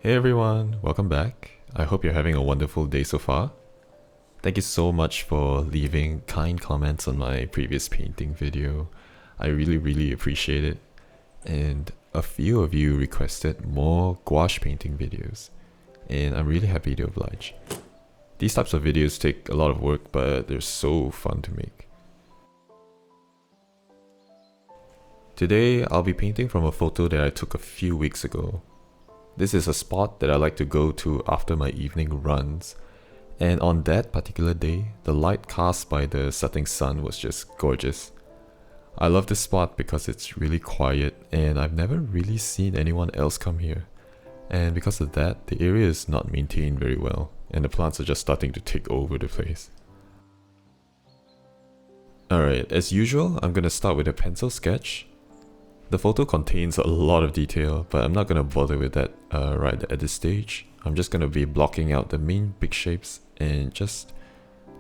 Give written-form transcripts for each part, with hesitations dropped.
Hey everyone, welcome back. I hope you're having a wonderful day so far. Thank you so much for leaving kind comments on my previous painting video. I really appreciate it. And a few of you requested more gouache painting videos, and I'm really happy to oblige. These types of videos take a lot of work, but they're so fun to make. Today, I'll be painting from a photo that I took a few weeks ago. This is a spot that I like to go to after my evening runs, and on that particular day, the light cast by the setting sun was just gorgeous. I love this spot because it's really quiet and I've never really seen anyone else come here. And because of that, the area is not maintained very well, and the plants are just starting to take over the place. Alright, as usual, I'm gonna start with a pencil sketch. The photo contains a lot of detail, but I'm not going to bother with that right at this stage. I'm just going to be blocking out the main big shapes and just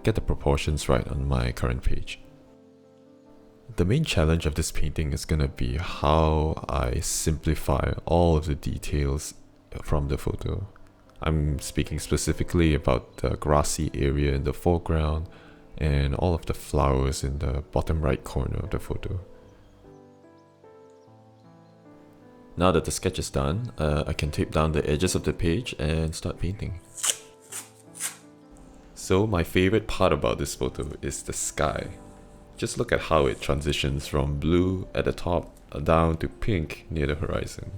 get the proportions right on my current page. The main challenge of this painting is going to be how I simplify all of the details from the photo. I'm speaking specifically about the grassy area in the foreground and all of the flowers in the bottom right corner of the photo. Now that the sketch is done, I can tape down the edges of the page and start painting. So my favorite part about this photo is the sky. Just look at how it transitions from blue at the top down to pink near the horizon.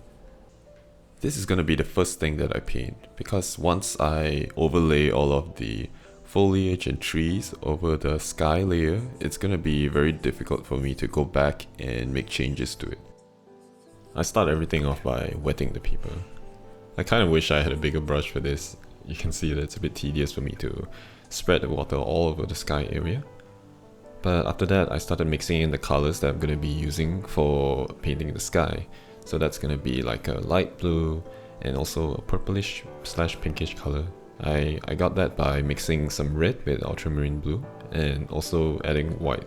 This is going to be the first thing that I paint, because once I overlay all of the foliage and trees over the sky layer, it's going to be very difficult for me to go back and make changes to it. I start everything off by wetting the paper. I kind of wish I had a bigger brush for this. You can see that it's a bit tedious for me to spread the water all over the sky area. But after that, I started mixing in the colors that I'm going to be using for painting the sky. So that's going to be like a light blue and also a purplish / pinkish color. I got that by mixing some red with ultramarine blue and also adding white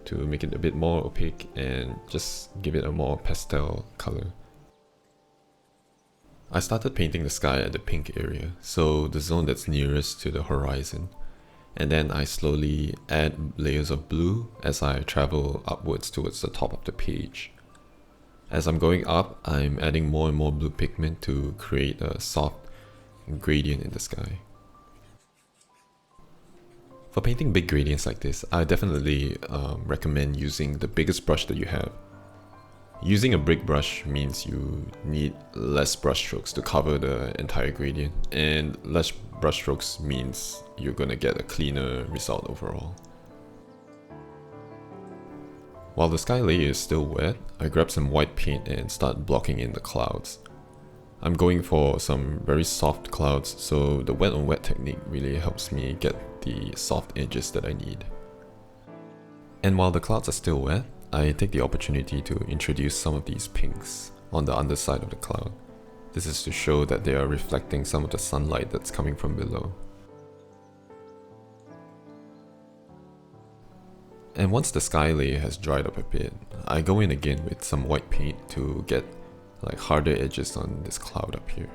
to make it a bit more opaque and just give it a more pastel color. I started painting the sky at the pink area, so the zone that's nearest to the horizon, and then I slowly add layers of blue as I travel upwards towards the top of the page. As I'm going up, I'm adding more and more blue pigment to create a soft gradient in the sky. For painting big gradients like this, I definitely recommend using the biggest brush that you have. Using a big brush means you need less brush strokes to cover the entire gradient, and less brush strokes means you're gonna get a cleaner result overall. While the sky layer is still wet, I grab some white paint and start blocking in the clouds. I'm going for some very soft clouds, so the wet on wet technique really helps me get the soft edges that I need. And while the clouds are still wet, I take the opportunity to introduce some of these pinks on the underside of the cloud. This is to show that they are reflecting some of the sunlight that's coming from below. And once the sky layer has dried up a bit, I go in again with some white paint to get like harder edges on this cloud up here.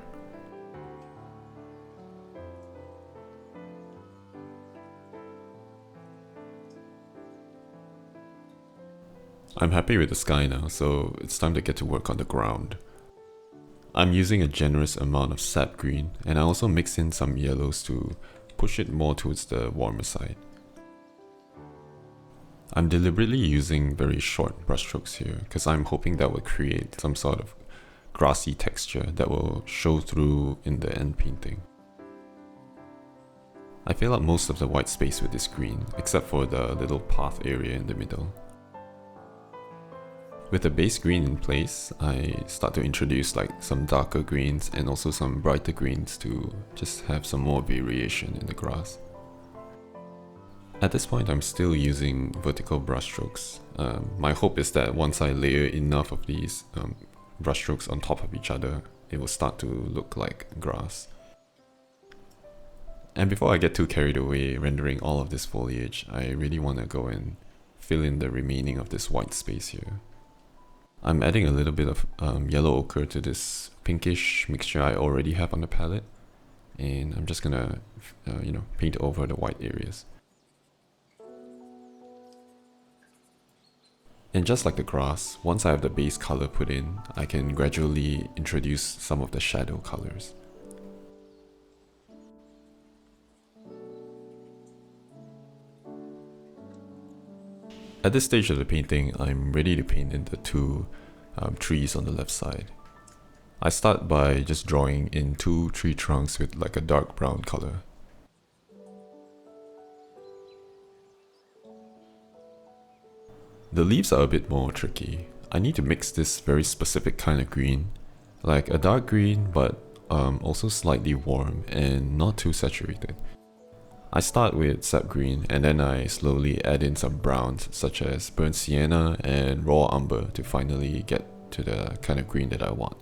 I'm happy with the sky now, so it's time to get to work on the ground. I'm using a generous amount of sap green, and I also mix in some yellows to push it more towards the warmer side. I'm deliberately using very short brushstrokes here, because I'm hoping that will create some sort of grassy texture that will show through in the end painting. I fill up most of the white space with this green, except for the little path area in the middle. With the base green in place, I start to introduce like some darker greens and also some brighter greens to just have some more variation in the grass. At this point, I'm still using vertical brushstrokes. My hope is that once I layer enough of these brushstrokes on top of each other, it will start to look like grass. And before I get too carried away rendering all of this foliage, I really want to go and fill in the remaining of this white space here. I'm adding a little bit of yellow ochre to this pinkish mixture I already have on the palette, and I'm just gonna paint over the white areas. And just like the grass, once I have the base color put in, I can gradually introduce some of the shadow colors. At this stage of the painting, I'm ready to paint in the two trees on the left side. I start by just drawing in two tree trunks with like a dark brown color. The leaves are a bit more tricky. I need to mix this very specific kind of green, like a dark green but also slightly warm and not too saturated. I start with sap green and then I slowly add in some browns such as burnt sienna and raw umber to finally get to the kind of green that I want.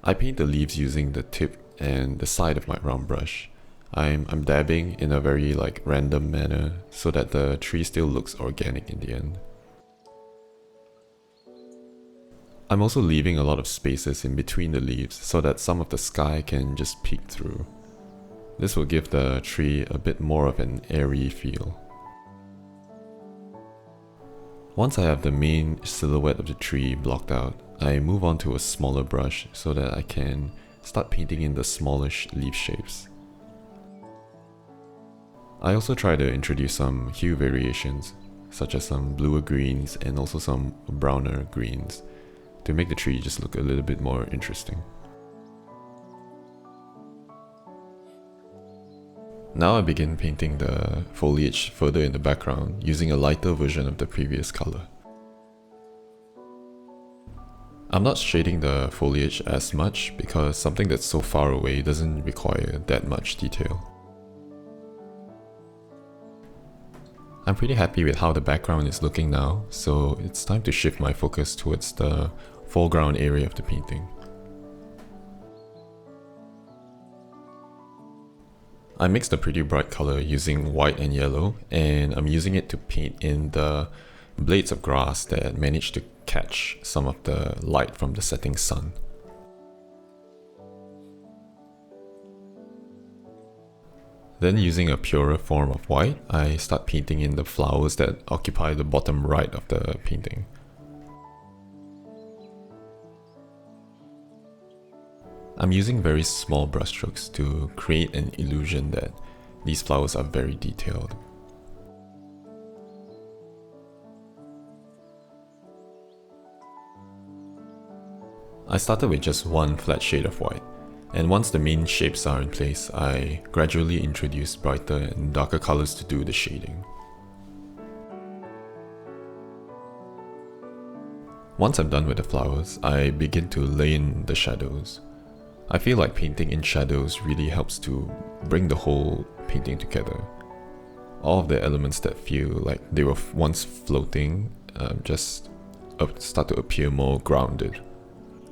I paint the leaves using the tip and the side of my round brush. I'm dabbing in a very random manner so that the tree still looks organic in the end. I'm also leaving a lot of spaces in between the leaves so that some of the sky can just peek through. This will give the tree a bit more of an airy feel. Once I have the main silhouette of the tree blocked out, I move on to a smaller brush so that I can start painting in the smallish leaf shapes. I also try to introduce some hue variations, such as some bluer greens and also some browner greens, to make the tree just look a little bit more interesting. Now I begin painting the foliage further in the background using a lighter version of the previous color. I'm not shading the foliage as much because something that's so far away doesn't require that much detail. I'm pretty happy with how the background is looking now, so it's time to shift my focus towards the foreground area of the painting. I mixed a pretty bright color using white and yellow, and I'm using it to paint in the blades of grass that managed to catch some of the light from the setting sun. Then using a purer form of white, I start painting in the flowers that occupy the bottom right of the painting. I'm using very small brushstrokes to create an illusion that these flowers are very detailed. I started with just one flat shade of white, and once the main shapes are in place, I gradually introduce brighter and darker colors to do the shading. Once I'm done with the flowers, I begin to lay in the shadows. I feel like painting in shadows really helps to bring the whole painting together. All of the elements that feel like they were once floating just start to appear more grounded.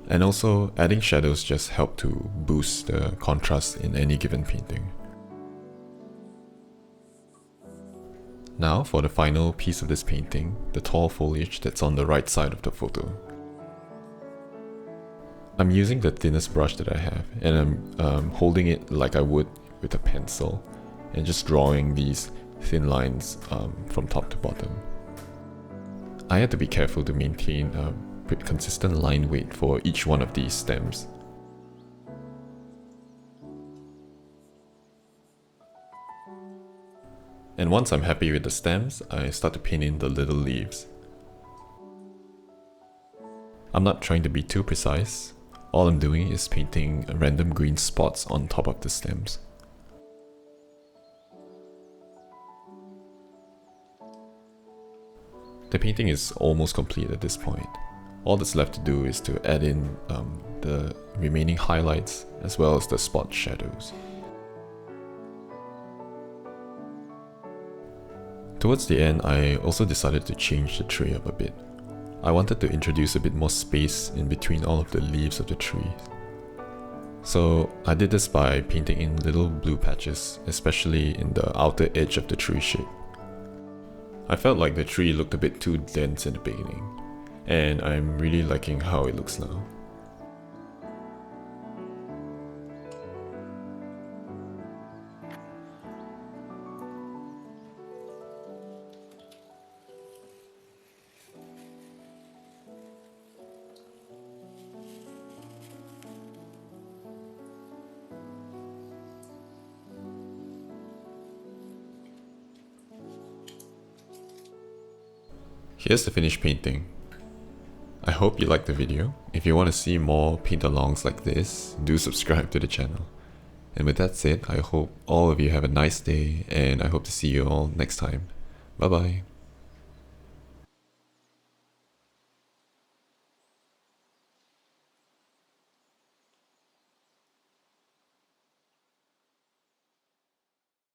And also, adding shadows just help to boost the contrast in any given painting. Now for the final piece of this painting, the tall foliage that's on the right side of the photo. I'm using the thinnest brush that I have, and I'm holding it like I would with a pencil, and just drawing these thin lines from top to bottom. I had to be careful to maintain a pretty consistent line weight for each one of these stems. And once I'm happy with the stems, I start to paint in the little leaves. I'm not trying to be too precise. All I'm doing is painting random green spots on top of the stems. The painting is almost complete at this point. All that's left to do is to add in the remaining highlights as well as the spot shadows. Towards the end, I also decided to change the tree up a bit. I wanted to introduce a bit more space in between all of the leaves of the tree. So I did this by painting in little blue patches, especially in the outer edge of the tree shape. I felt like the tree looked a bit too dense in the beginning, and I'm really liking how it looks now. Here's the finished painting. I hope you liked the video. If you want to see more paint-alongs like this, do subscribe to the channel. And with that said, I hope all of you have a nice day, and I hope to see you all next time. Bye bye.